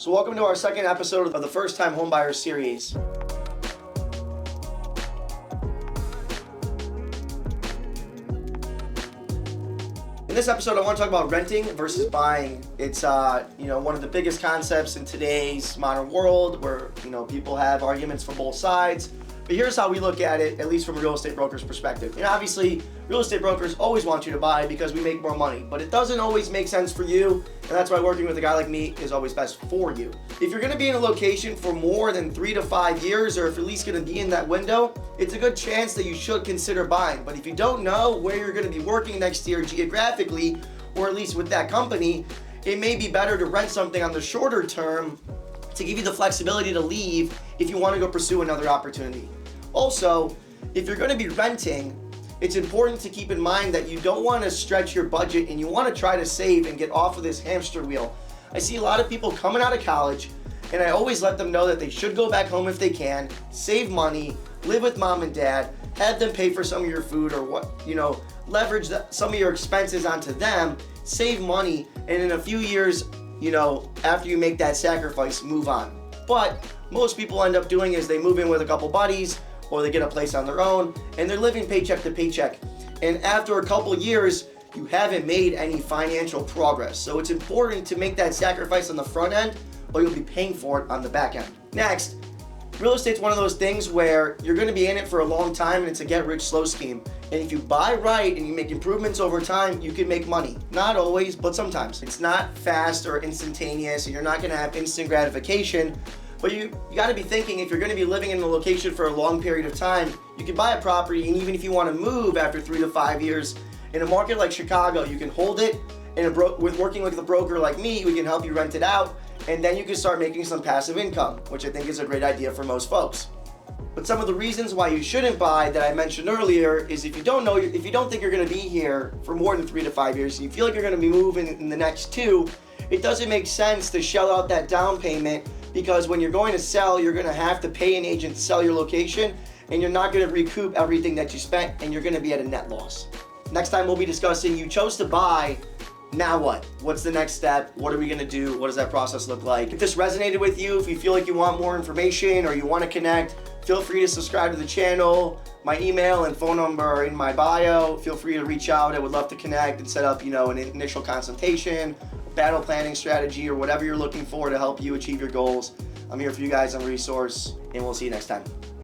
So welcome to our second episode of the First Time Homebuyer Series. In this episode, I want to talk about renting versus buying. It's one of the biggest concepts in today's modern world where people have arguments from both sides. But here's how we look at it, at least from a real estate broker's perspective. And obviously, real estate brokers always want you to buy because we make more money, but it doesn't always make sense for you, and that's why working with a guy like me is always best for you. If you're gonna be in a location for more than 3 to 5 years, or if you're at least gonna be in that window, it's a good chance that you should consider buying. But if you don't know where you're gonna be working next year geographically, or at least with that company, it may be better to rent something on the shorter term to give you the flexibility to leave if you wanna go pursue another opportunity. Also, if you're gonna be renting, it's important to keep in mind that you don't want to stretch your budget and you want to try to save and get off of this hamster wheel. I see a lot of people coming out of college, and I always let them know that they should go back home if they can, save money, live with mom and dad, have them pay for some of your food or leverage some of your expenses onto them, save money, and in a few years, after you make that sacrifice, move on. But most people end up doing is they move in with a couple buddies, or they get a place on their own, and they're living paycheck to paycheck. And after a couple years, you haven't made any financial progress. So it's important to make that sacrifice on the front end, or you'll be paying for it on the back end. Next, real estate's one of those things where you're gonna be in it for a long time, and it's a get-rich-slow scheme. And if you buy right and you make improvements over time, you can make money. Not always, but sometimes. It's not fast or instantaneous, and you're not gonna have instant gratification. But you gotta be thinking, if you're gonna be living in a location for a long period of time, you can buy a property, and even if you wanna move after 3 to 5 years, in a market like Chicago, you can hold it, and with working with a broker like me, we can help you rent it out, and then you can start making some passive income, which I think is a great idea for most folks. But some of the reasons why you shouldn't buy that I mentioned earlier is if you don't think you're gonna be here for more than 3 to 5 years, and you feel like you're gonna be moving in the next 2, it doesn't make sense to shell out that down payment, because when you're going to sell, you're going to have to pay an agent to sell your location, and you're not going to recoup everything that you spent, and you're going to be at a net loss. Next time we'll be discussing, you chose to buy, now what? What's the next step? What are we going to do? What does that process look like? If this resonated with you, if you feel like you want more information or you want to connect, feel free to subscribe to the channel. My email and phone number are in my bio. Feel free to reach out. I would love to connect and set up, an initial consultation, battle planning strategy, or whatever you're looking for to help you achieve your goals. I'm here for you guys. I'm a resource, and we'll see you next time.